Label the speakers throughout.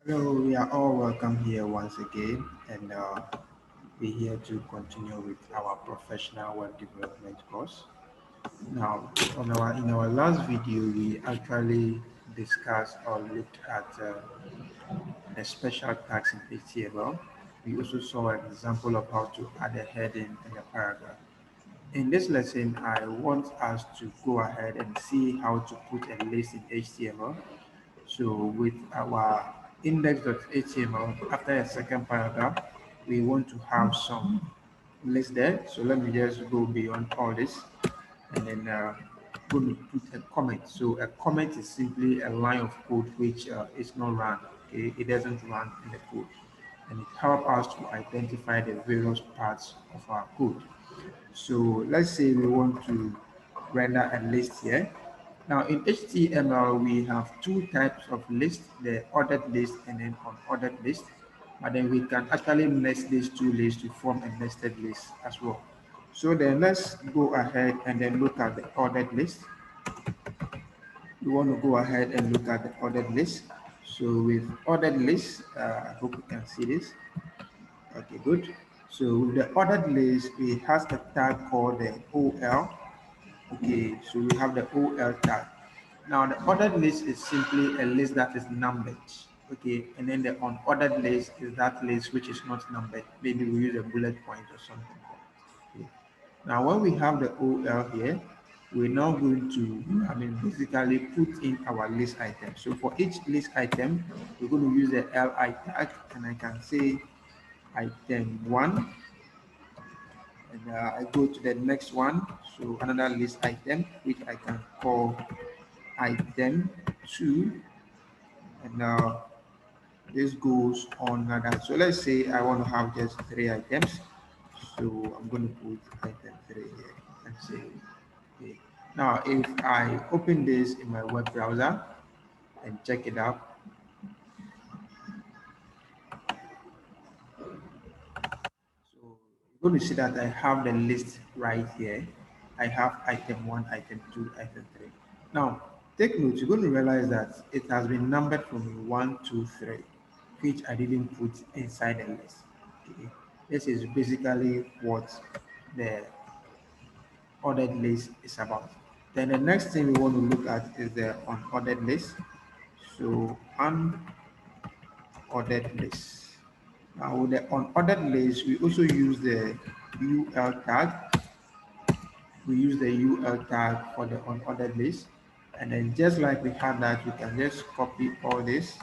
Speaker 1: Hello, we are all welcome here once again, and we're here to continue with our professional web development course. Now, in our last video, we actually discussed or looked at the special tags in HTML. We also saw an example of how to add a heading in a paragraph. In this lesson, I want us to go ahead and see how to put a list in HTML. So with our index.html, after a second paragraph, we want to have some list there. So let me just go beyond all this and then going to put a comment. So a comment is simply a line of code which is not run. Okay, it doesn't run in the code, and it helps us to identify the various parts of our code. So let's say we want to render a list here. Now in HTML, we have two types of list, the ordered list and then unordered list. But then we can actually nest these two lists to form a nested list as well. So then let's go ahead and then look at the ordered list. We want to go ahead and look at the ordered list. So with ordered list, I hope you can see this. Okay, good. So with the ordered list, it has a tag called the OL. Okay, so we have the OL tag. Now the ordered list is simply a list that is numbered. Okay, and then the unordered list is that list which is not numbered. Maybe we use a bullet point or something. Okay. Now when we have the OL here, we're now going to, basically put in our list item. So for each list item, we're going to use the LI tag, and I can say item 1, and I go to the next one. So another list item which I can call item 2, and this goes on like that. So let's say I want to have just 3 items, so I'm going to put item 3 here and say okay. Now if I open this in my web browser and check it out, so you're going to see that I have the list right here. I have item 1, item 2, item 3. Now, take note, you're going to realize that it has been numbered from 1, 2, 3, which I didn't put inside the list. Okay. This is basically what the ordered list is about. Then the next thing we want to look at is the unordered list. So unordered list. Now with the unordered list, we also use the UL tag. We use the UL tag for the unordered list. And then just like we had that, we can just copy all this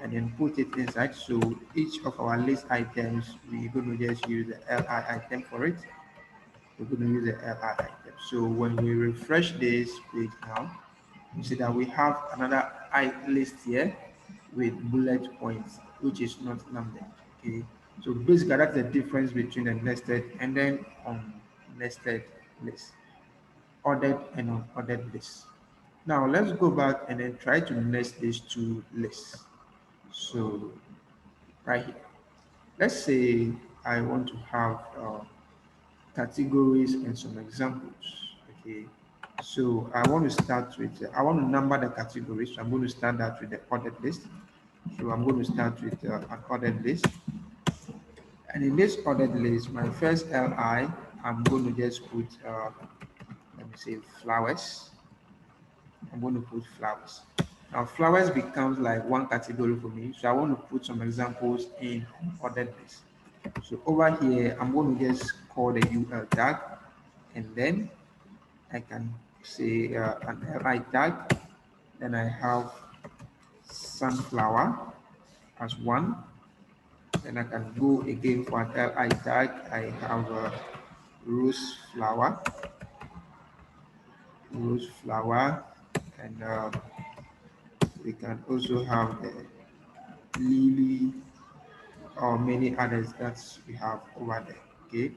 Speaker 1: and then put it inside. So each of our list items, we're going to just use the LI item for it. We're going to use the LI item. So when we refresh this page now, you see that we have another list here with bullet points, which is not numbered. Okay, so basically that's the difference between the nested and then nested list, ordered and unordered list. Now let's go back and then try to nest these two lists. So right here, let's say I want to have categories and some examples. Okay, so I want to start with, I want to number the categories. So I'm going to start that with the ordered list. So I'm going to start with an ordered list. And in this ordered list, my first LI, I'm going to just put, let me say flowers. I'm going to put flowers. Now flowers becomes like one category for me. So I want to put some examples in ordered list. So over here, I'm going to just call the UL tag, and then I can say an LI tag. Then I have sunflower as one. Then I can go again for an LI tag. I have a rose flower, and we can also have the lily or many others that we have over there. Okay,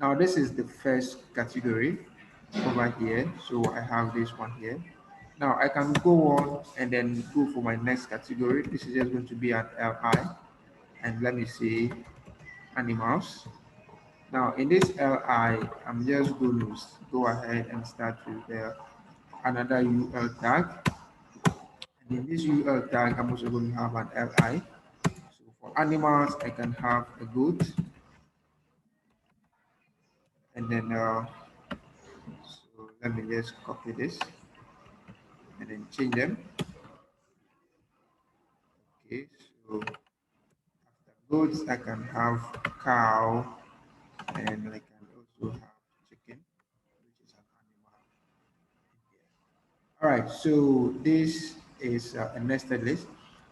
Speaker 1: now this is the first category over here. So I have this one here. Now I can go on and then go for my next category. This is just going to be an LI, and let me see animals. Now in this LI, I'm just going to go ahead and start with another UL tag. And in this UL tag, I'm also going to have an LI. For animals, I can have a goat, and then so let me just copy this and then change them. Okay, so after goats, I can have cow, and I can also have chicken, which is an animal in here. All right, so this is a nested list.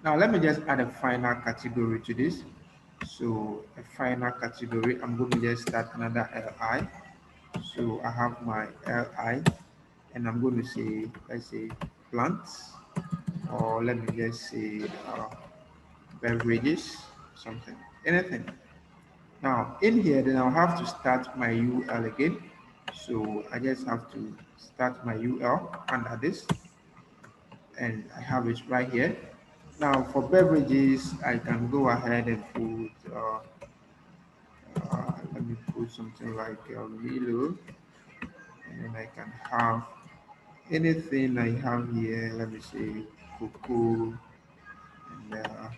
Speaker 1: Now let me just add a final category to this. So a final category, I'm going to just start another LI. So I have my LI, and I'm going to say, let's say plants, or let me just say beverages, something, anything. Now in here, then I'll have to start my UL again. So I just have to start my UL under this, and I have it right here. Now for beverages, I can go ahead and put, let me put something like Milo, and then I can have anything I have here. Let me say cocoa, and I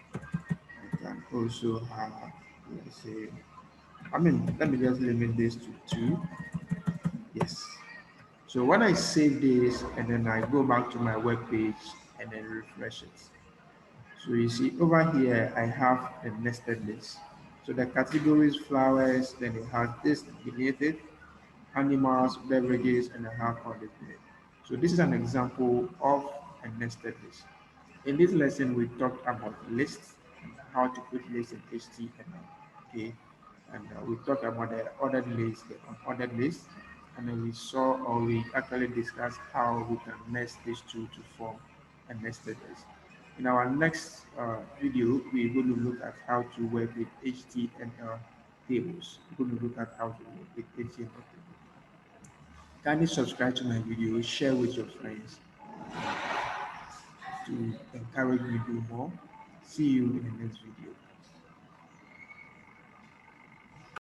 Speaker 1: can also have, let's say, let me just limit this to two. Yes. So when I save this and then I go back to my web page and then refresh it. So you see over here, I have a nested list. So the categories, flowers, then it has this beneath it, animals, beverages, and I have all this beneath. So this is an example of a nested list. In this lesson, we talked about lists and how to put lists in HTML. Okay, and we talked about the ordered list, the unordered list, and then we saw, or we actually discussed how we can nest these two to form a nested list. In our next video, we're going to look at how to work with HTML tables. We're going to look at how to work with HTML tables. Kindly subscribe to my video, share with your friends to encourage me to do more. See you in the next video.